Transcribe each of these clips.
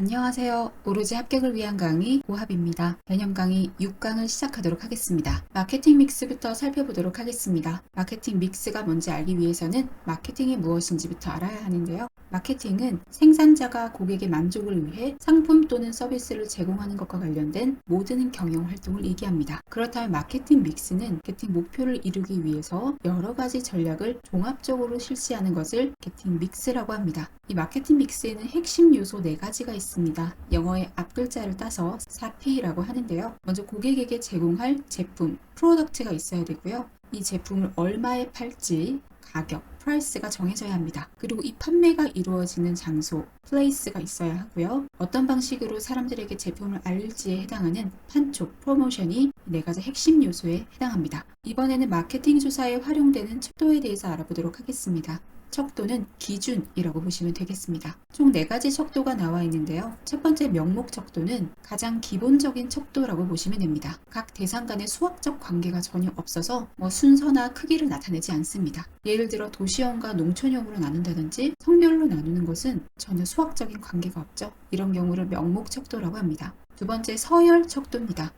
안녕하세요. 오로지 합격을 위한 강의 오합입니다. 개념 강의 6강을 시작하도록 하겠습니다. 마케팅 믹스부터 살펴보도록 하겠습니다. 마케팅 믹스가 뭔지 알기 위해서는 마케팅이 무엇인지부터 알아야 하는데요. 마케팅은 생산자가 고객의 만족을 위해 상품 또는 서비스를 제공하는 것과 관련된 모든 경영 활동을 얘기합니다. 그렇다면 마케팅 믹스는 마케팅 목표를 이루기 위해서 여러 가지 전략을 종합적으로 실시하는 것을 마케팅 믹스라고 합니다. 이 마케팅 믹스에는 핵심 요소 4가지가 있습니다. 영어의 앞글자를 따서 4P라고 하는데요. 먼저 고객에게 제공할 제품, 프로덕트가 있어야 되고요. 이 제품을 얼마에 팔지, 가격, 프라이스가 정해져야 합니다. 그리고 이 판매가 이루어지는 장소, 플레이스가 있어야 하고요. 어떤 방식으로 사람들에게 제품을 알릴지에 해당하는 판촉, 프로모션이 4가지 핵심 요소에 해당합니다. 이번에는 마케팅 조사에 활용되는 척도에 대해서 알아보도록 하겠습니다. 척도는 기준이라고 보시면 되겠습니다. 총 4가지 척도가 나와 있는데요. 첫 번째 명목 척도는 가장 기본적인 척도라고 보시면 됩니다. 각 대상 간의 수학적 관계가 전혀 없어서 순서나 크기를 나타내지 않습니다. 예를 들어 도시형과 농촌형으로 나눈다든지 성별로 나누는 것은 전혀 수학적인 관계가 없죠. 이런 경우를 명목 척도라고 합니다. 두 번째 서열 척도입니다.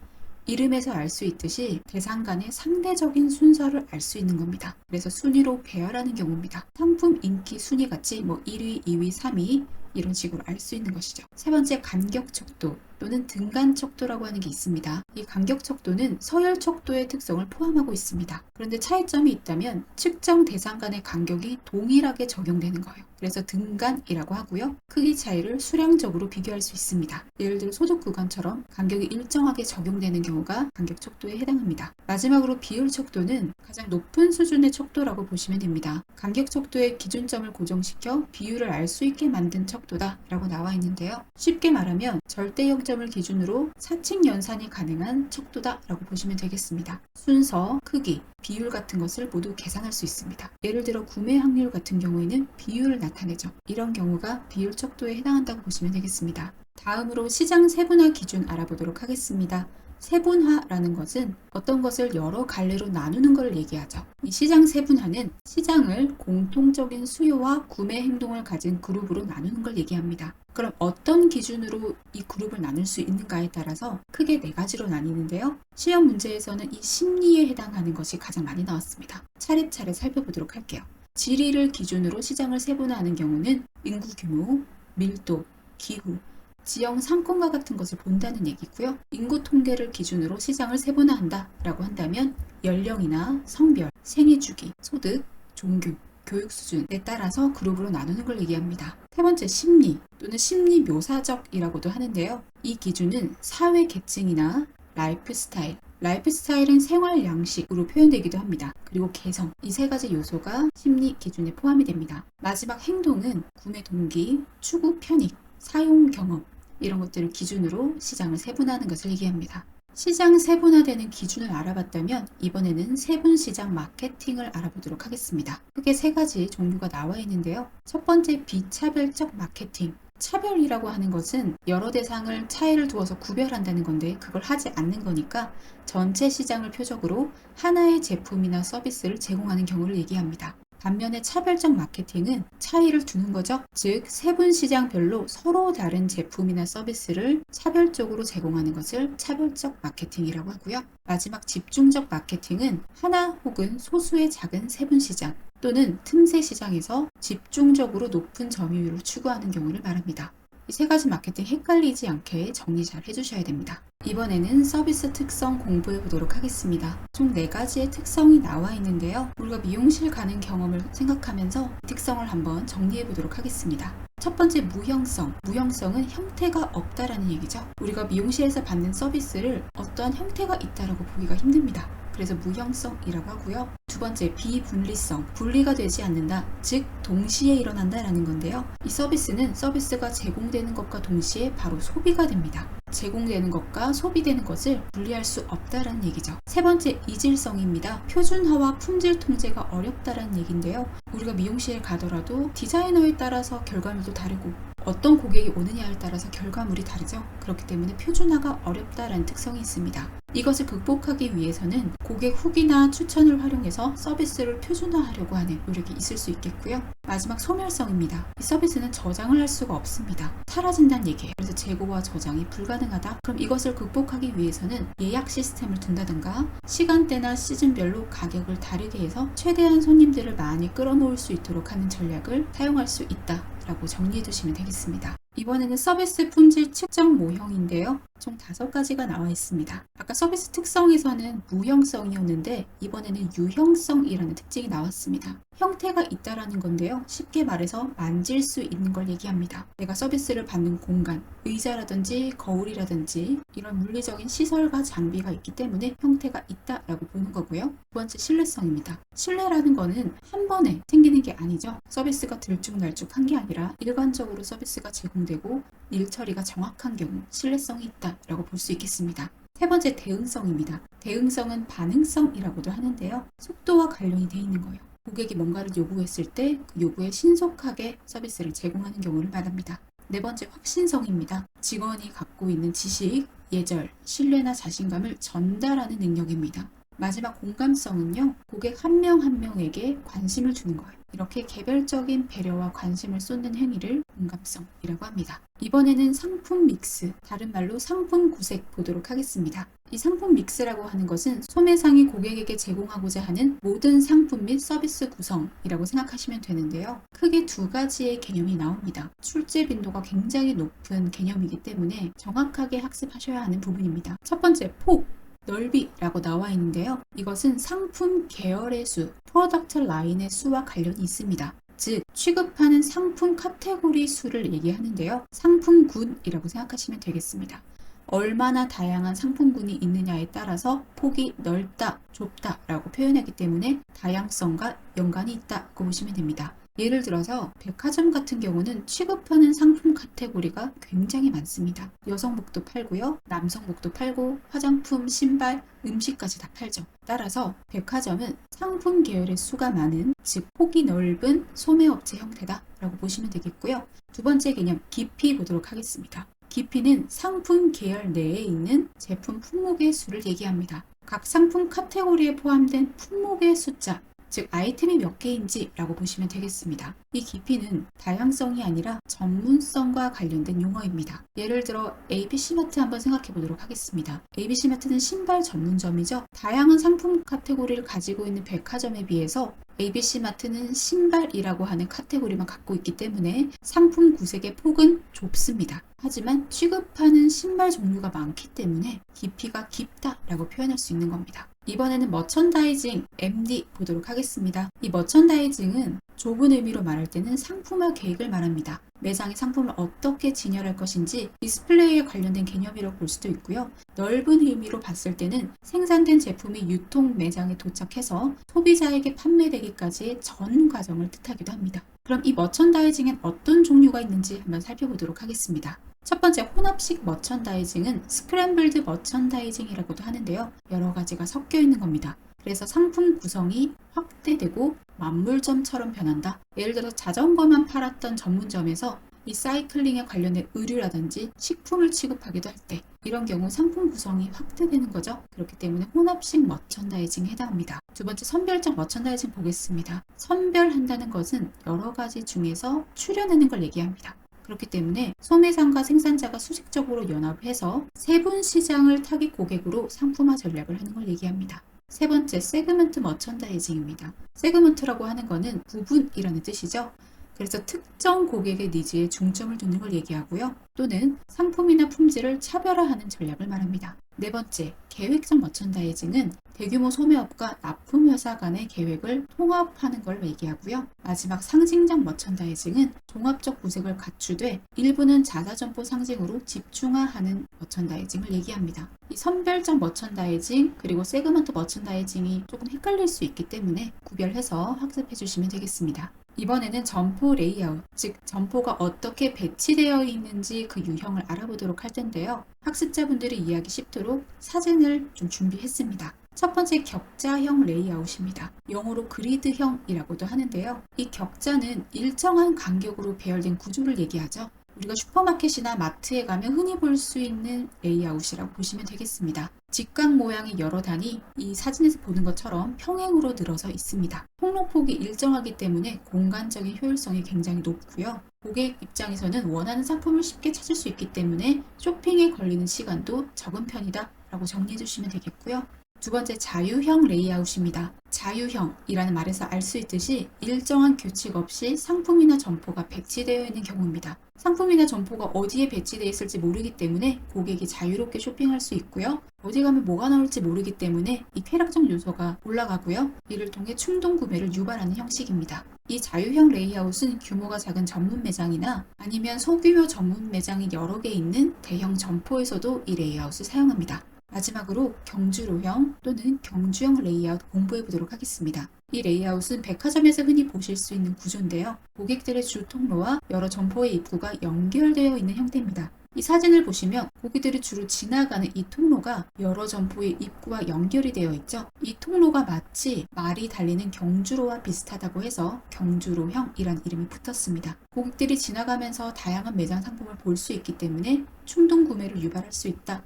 이름에서 알 수 있듯이 대상 간의 상대적인 순서를 알 수 있는 겁니다. 그래서 순위로 배열하는 경우입니다. 상품 인기 순위 같이 1위, 2위, 3위 이런 식으로 알 수 있는 것이죠. 세 번째 간격 척도 또는 등간 척도라고 하는 게 있습니다. 이 간격 척도는 서열 척도의 특성을 포함하고 있습니다. 그런데 차이점이 있다면 측정 대상 간의 간격이 동일하게 적용되는 거예요. 그래서 등간이라고 하고요. 크기 차이를 수량적으로 비교할 수 있습니다. 예를 들어 소득 구간처럼 간격이 일정하게 적용되는 경우가 간격 척도에 해당합니다. 마지막으로 비율 척도는 가장 높은 수준의 척도라고 보시면 됩니다. 간격 척도의 기준점을 고정시켜 비율을 알 수 있게 만든 척도다라고 나와 있는데요. 쉽게 말하면 절대 0점을 기준으로 사칙 연산이 가능한 척도다라고 보시면 되겠습니다. 순서, 크기, 비율 같은 것을 모두 계산할 수 있습니다. 예를 들어 구매 확률 같은 경우에는 비율을 나타내죠. 이런 경우가 비율 척도에 해당한다고 보시면 되겠습니다. 다음으로 시장 세분화 기준 알아보도록 하겠습니다. 세분화라는 것은 어떤 것을 여러 갈래로 나누는 것을 얘기하죠. 이 시장 세분화는 시장을 공통적인 수요와 구매 행동을 가진 그룹으로 나누는 걸 얘기합니다. 그럼 어떤 기준으로 이 그룹을 나눌 수 있는가에 따라서 크게 4가지로 나뉘는데요. 시험 문제에서는 이 심리에 해당하는 것이 가장 많이 나왔습니다. 차례차례 살펴보도록 할게요. 지리를 기준으로 시장을 세분화하는 경우는 인구 규모, 밀도, 기후, 지형 상권과 같은 것을 본다는 얘기고요. 인구 통계를 기준으로 시장을 세분화한다 라고 한다면 연령이나 성별, 생애 주기, 소득, 종교, 교육 수준에 따라서 그룹으로 나누는 걸 얘기합니다. 세 번째 심리 또는 심리 묘사적이라고도 하는데요. 이 기준은 사회 계층이나 라이프 스타일, 라이프스타일은 생활 양식으로 표현되기도 합니다. 그리고 개성, 이 3가지 요소가 심리 기준에 포함이 됩니다. 마지막 행동은 구매 동기, 추구 편익, 사용 경험 이런 것들을 기준으로 시장을 세분화하는 것을 얘기합니다. 시장 세분화되는 기준을 알아봤다면 이번에는 세분시장 마케팅을 알아보도록 하겠습니다. 크게 3가지 종류가 나와 있는데요. 첫 번째 비차별적 마케팅. 차별이라고 하는 것은 여러 대상을 차이를 두어서 구별한다는 건데 그걸 하지 않는 거니까 전체 시장을 표적으로 하나의 제품이나 서비스를 제공하는 경우를 얘기합니다. 반면에 차별적 마케팅은 차이를 두는 거죠. 즉 세분 시장별로 서로 다른 제품이나 서비스를 차별적으로 제공하는 것을 차별적 마케팅이라고 하고요. 마지막 집중적 마케팅은 하나 혹은 소수의 작은 세분 시장 또는 틈새 시장에서 집중적으로 높은 점유율을 추구하는 경우를 말합니다. 이 3가지 마케팅 헷갈리지 않게 정리 잘 해주셔야 됩니다. 이번에는 서비스 특성 공부해 보도록 하겠습니다. 총 4가지의 특성이 나와 있는데요. 우리가 미용실 가는 경험을 생각하면서 특성을 한번 정리해 보도록 하겠습니다. 첫 번째 무형성. 무형성은 형태가 없다라는 얘기죠. 우리가 미용실에서 받는 서비스를 어떠한 형태가 있다라고 보기가 힘듭니다. 그래서 무형성이라고 하고요. 두 번째 비분리성, 분리가 되지 않는다, 즉 동시에 일어난다라는 건데요. 이 서비스는 서비스가 제공되는 것과 동시에 바로 소비가 됩니다. 제공되는 것과 소비되는 것을 분리할 수 없다라는 얘기죠. 세 번째 이질성입니다. 표준화와 품질 통제가 어렵다라는 얘기인데요. 우리가 미용실에 가더라도 디자이너에 따라서 결과물도 다르고 어떤 고객이 오느냐에 따라서 결과물이 다르죠. 그렇기 때문에 표준화가 어렵다라는 특성이 있습니다. 이것을 극복하기 위해서는 고객 후기나 추천을 활용해서 서비스를 표준화하려고 하는 노력이 있을 수 있겠고요. 마지막 소멸성입니다. 이 서비스는 저장을 할 수가 없습니다. 사라진다는 얘기예요. 그래서 재고와 저장이 불가능하다. 그럼 이것을 극복하기 위해서는 예약 시스템을 둔다든가 시간대나 시즌별로 가격을 다르게 해서 최대한 손님들을 많이 끌어모을 수 있도록 하는 전략을 사용할 수 있다라고 정리해 두시면 되겠습니다. 이번에는 서비스 품질 측정 모형인데요. 총 5가지가 나와 있습니다. 아까 서비스 특성에서는 무형성이었는데 이번에는 유형성이라는 특징이 나왔습니다. 형태가 있다라는 건데요. 쉽게 말해서 만질 수 있는 걸 얘기합니다. 내가 서비스를 받는 공간, 의자라든지 거울이라든지 이런 물리적인 시설과 장비가 있기 때문에 형태가 있다라고 보는 거고요. 두 번째 신뢰성입니다. 신뢰라는 거는 한 번에 생기는 게 아니죠. 서비스가 들쭉날쭉한 게 아니라 일관적으로 서비스가 제공되고 일 처리가 정확한 경우 신뢰성이 있다라고 볼 수 있겠습니다. 세 번째 대응성입니다. 대응성은 반응성이라고도 하는데요. 속도와 관련이 돼 있는 거예요. 고객이 뭔가를 요구했을 때 그 요구에 신속하게 서비스를 제공하는 경우를 말합니다. 네 번째 확신성입니다. 직원이 갖고 있는 지식, 예절, 신뢰나 자신감을 전달하는 능력입니다. 마지막 공감성은요. 고객 한 명 한 명에게 관심을 주는 거예요. 이렇게 개별적인 배려와 관심을 쏟는 행위를 공감성이라고 합니다. 이번에는 상품 믹스, 다른 말로 상품 구색 보도록 하겠습니다. 이 상품 믹스라고 하는 것은 소매상이 고객에게 제공하고자 하는 모든 상품 및 서비스 구성이라고 생각하시면 되는데요. 크게 2가지의 개념이 나옵니다. 출제 빈도가 굉장히 높은 개념이기 때문에 정확하게 학습하셔야 하는 부분입니다. 첫 번째, 폭. 넓이라고 나와 있는데요. 이것은 상품 계열의 수, 프로덕트 라인의 수와 관련이 있습니다. 즉, 취급하는 상품 카테고리 수를 얘기하는데요. 상품군이라고 생각하시면 되겠습니다. 얼마나 다양한 상품군이 있느냐에 따라서 폭이 넓다, 좁다 라고 표현하기 때문에 다양성과 연관이 있다고 보시면 됩니다. 예를 들어서 백화점 같은 경우는 취급하는 상품 카테고리가 굉장히 많습니다. 여성복도 팔고요. 남성복도 팔고 화장품, 신발, 음식까지 다 팔죠. 따라서 백화점은 상품 계열의 수가 많은, 즉 폭이 넓은 소매업체 형태다 라고 보시면 되겠고요. 두 번째 개념, 깊이 보도록 하겠습니다. 깊이는 상품 계열 내에 있는 제품 품목의 수를 얘기합니다. 각 상품 카테고리에 포함된 품목의 숫자, 즉 아이템이 몇 개인지 라고 보시면 되겠습니다. 이 깊이는 다양성이 아니라 전문성과 관련된 용어입니다. 예를 들어 ABC마트 한번 생각해 보도록 하겠습니다. ABC마트는 신발 전문점이죠. 다양한 상품 카테고리를 가지고 있는 백화점에 비해서 ABC마트는 신발이라고 하는 카테고리만 갖고 있기 때문에 상품 구색의 폭은 좁습니다. 하지만 취급하는 신발 종류가 많기 때문에 깊이가 깊다라고 표현할 수 있는 겁니다. 이번에는 머천다이징, MD 보도록 하겠습니다. 이 머천다이징은 좁은 의미로 말할 때는 상품화 계획을 말합니다. 매장의 상품을 어떻게 진열할 것인지 디스플레이에 관련된 개념이라고 볼 수도 있고요. 넓은 의미로 봤을 때는 생산된 제품이 유통 매장에 도착해서 소비자에게 판매되기까지의 전 과정을 뜻하기도 합니다. 그럼 이 머천다이징엔 어떤 종류가 있는지 한번 살펴보도록 하겠습니다. 첫 번째, 혼합식 머천다이징은 스크램블드 머천다이징이라고도 하는데요. 여러 가지가 섞여 있는 겁니다. 그래서 상품 구성이 확대되고 만물점처럼 변한다. 예를 들어 자전거만 팔았던 전문점에서 이 사이클링에 관련된 의류라든지 식품을 취급하기도 할 때 이런 경우 상품 구성이 확대되는 거죠. 그렇기 때문에 혼합식 머천다이징에 해당합니다. 두 번째, 선별적 머천다이징 보겠습니다. 선별한다는 것은 여러 가지 중에서 추려내는 걸 얘기합니다. 그렇기 때문에 소매상과 생산자가 수직적으로 연합해서 세분 시장을 타깃 고객으로 상품화 전략을 하는 걸 얘기합니다. 세 번째, 세그먼트 머천다이징입니다. 세그먼트라고 하는 것은 부분이라는 뜻이죠. 그래서 특정 고객의 니즈에 중점을 두는 걸 얘기하고요. 또는 상품이나 품질을 차별화하는 전략을 말합니다. 네 번째, 계획적 머천다이징은 대규모 소매업과 납품회사 간의 계획을 통합하는 걸 얘기하고요. 마지막 상징적 머천다이징은 종합적 구색을 갖추되 일부는 자사점포 상징으로 집중화하는 머천다이징을 얘기합니다. 이 선별적 머천다이징 그리고 세그먼트 머천다이징이 조금 헷갈릴 수 있기 때문에 구별해서 학습해 주시면 되겠습니다. 이번에는 점포 레이아웃, 즉 점포가 어떻게 배치되어 있는지 그 유형을 알아보도록 할 텐데요. 학습자분들이 이해하기 쉽도록 사진을 좀 준비했습니다. 첫 번째, 격자형 레이아웃입니다. 영어로 그리드형이라고도 하는데요. 이 격자는 일정한 간격으로 배열된 구조를 얘기하죠. 우리가 슈퍼마켓이나 마트에 가면 흔히 볼 수 있는 레이아웃이라고 보시면 되겠습니다. 직각 모양의 여러 단이 이 사진에서 보는 것처럼 평행으로 늘어서 있습니다. 통로폭이 일정하기 때문에 공간적인 효율성이 굉장히 높고요. 고객 입장에서는 원하는 상품을 쉽게 찾을 수 있기 때문에 쇼핑에 걸리는 시간도 적은 편이다 라고 정리해 주시면 되겠고요. 두 번째, 자유형 레이아웃입니다. 자유형이라는 말에서 알 수 있듯이 일정한 규칙 없이 상품이나 점포가 배치되어 있는 경우입니다. 상품이나 점포가 어디에 배치되어 있을지 모르기 때문에 고객이 자유롭게 쇼핑할 수 있고요. 어디 가면 뭐가 나올지 모르기 때문에 이 쾌락적 요소가 올라가고요. 이를 통해 충동 구매를 유발하는 형식입니다. 이 자유형 레이아웃은 규모가 작은 전문 매장이나 아니면 소규모 전문 매장이 여러 개 있는 대형 점포에서도 이 레이아웃을 사용합니다. 마지막으로 경주로형 또는 경주형 레이아웃 공부해 보도록 하겠습니다. 이 레이아웃은 백화점에서 흔히 보실 수 있는 구조인데요. 고객들의 주 통로와 여러 점포의 입구가 연결되어 있는 형태입니다. 이 사진을 보시면 고객들이 주로 지나가는 이 통로가 여러 점포의 입구와 연결이 되어 있죠. 이 통로가 마치 말이 달리는 경주로와 비슷하다고 해서 경주로형이란 이름이 붙었습니다. 고객들이 지나가면서 다양한 매장 상품을 볼 수 있기 때문에 충동 구매를 유발할 수 있다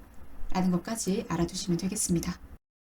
라는 것까지 알아두시면 되겠습니다.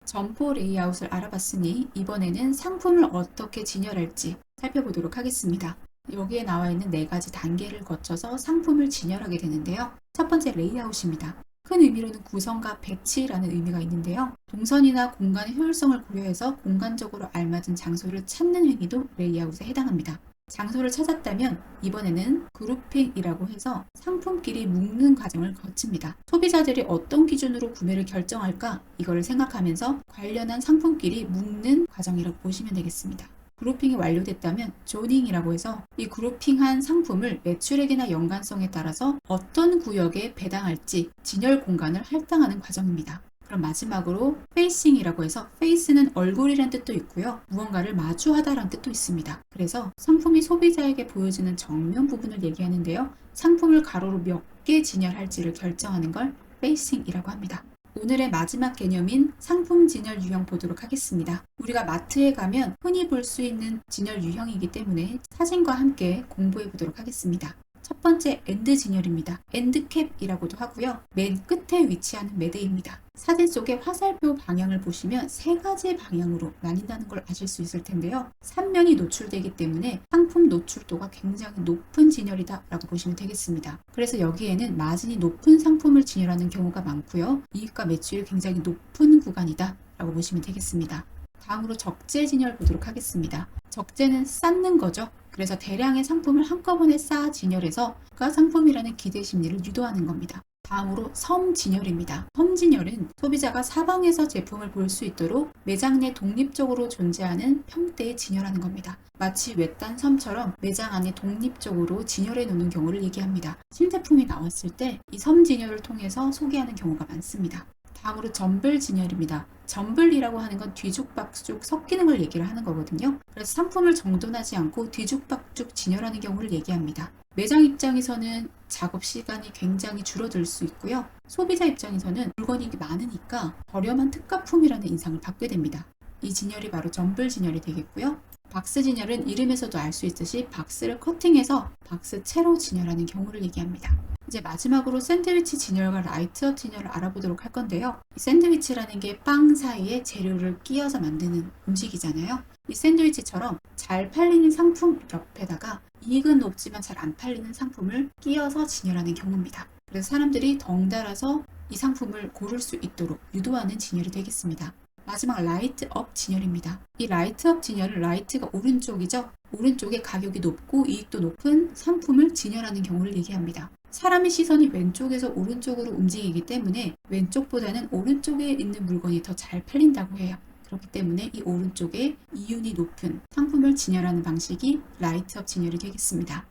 점포 레이아웃을 알아봤으니 이번에는 상품을 어떻게 진열할지 살펴보도록 하겠습니다. 여기에 나와 있는 4가지 단계를 거쳐서 상품을 진열하게 되는데요. 첫 번째, 레이아웃입니다. 큰 의미로는 구성과 배치라는 의미가 있는데요. 동선이나 공간의 효율성을 고려해서 공간적으로 알맞은 장소를 찾는 행위도 레이아웃에 해당합니다. 장소를 찾았다면 이번에는 그룹핑이라고 해서 상품끼리 묶는 과정을 거칩니다. 소비자들이 어떤 기준으로 구매를 결정할까? 이거를 생각하면서 관련한 상품끼리 묶는 과정이라고 보시면 되겠습니다. 그룹핑이 완료됐다면 조닝이라고 해서 이 그룹핑한 상품을 매출액이나 연관성에 따라서 어떤 구역에 배당할지 진열 공간을 할당하는 과정입니다. 그럼 마지막으로 페이싱이라고 해서 페이스는 얼굴이란 뜻도 있고요. 무언가를 마주하다라는 뜻도 있습니다. 그래서 상품이 소비자에게 보여지는 정면 부분을 얘기하는데요. 상품을 가로로 몇 개 진열할지를 결정하는 걸 페이싱이라고 합니다. 오늘의 마지막 개념인 상품 진열 유형 보도록 하겠습니다. 우리가 마트에 가면 흔히 볼 수 있는 진열 유형이기 때문에 사진과 함께 공부해 보도록 하겠습니다. 첫 번째, 엔드 진열입니다. 엔드캡이라고도 하고요. 맨 끝에 위치하는 매대입니다. 사진 속의 화살표 방향을 보시면 3가지 방향으로 나뉜다는 걸 아실 수 있을 텐데요. 3면이 노출되기 때문에 상품 노출도가 굉장히 높은 진열이다 라고 보시면 되겠습니다. 그래서 여기에는 마진이 높은 상품을 진열하는 경우가 많고요. 이익과 매출이 굉장히 높은 구간이다 라고 보시면 되겠습니다. 다음으로 적재 진열 보도록 하겠습니다. 적재는 쌓는 거죠. 그래서 대량의 상품을 한꺼번에 쌓아 진열해서 그 상품이라는 기대 심리를 유도하는 겁니다. 다음으로 섬 진열입니다. 섬 진열은 소비자가 사방에서 제품을 볼 수 있도록 매장 내 독립적으로 존재하는 평대에 진열하는 겁니다. 마치 외딴 섬처럼 매장 안에 독립적으로 진열해 놓는 경우를 얘기합니다. 신제품이 나왔을 때 이 섬 진열을 통해서 소개하는 경우가 많습니다. 다음으로 점블 진열입니다. 점블이라고 하는 건 뒤죽박죽 섞이는 걸 얘기를 하는 거거든요. 그래서 상품을 정돈하지 않고 뒤죽박죽 진열하는 경우를 얘기합니다. 매장 입장에서는 작업 시간이 굉장히 줄어들 수 있고요. 소비자 입장에서는 물건이 많으니까 저렴한 특가품이라는 인상을 받게 됩니다. 이 진열이 바로 점블 진열이 되겠고요. 박스 진열은 이름에서도 알 수 있듯이 박스를 커팅해서 박스 채로 진열하는 경우를 얘기합니다. 이제 마지막으로 샌드위치 진열과 라이트업 진열을 알아보도록 할 건데요. 이 샌드위치라는 게 빵 사이에 재료를 끼워서 만드는 음식이잖아요. 이 샌드위치처럼 잘 팔리는 상품 옆에다가 이익은 높지만 잘 안 팔리는 상품을 끼워서 진열하는 경우입니다. 그래서 사람들이 덩달아서 이 상품을 고를 수 있도록 유도하는 진열이 되겠습니다. 마지막 라이트업 진열입니다. 이 라이트업 진열은 라이트가 오른쪽이죠. 오른쪽에 가격이 높고 이익도 높은 상품을 진열하는 경우를 얘기합니다. 사람의 시선이 왼쪽에서 오른쪽으로 움직이기 때문에 왼쪽보다는 오른쪽에 있는 물건이 더 잘 팔린다고 해요. 그렇기 때문에 이 오른쪽에 이윤이 높은 상품을 진열하는 방식이 라이트업 진열이 되겠습니다.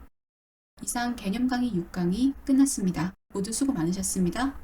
이상 개념 강의 6강이 끝났습니다. 모두 수고 많으셨습니다.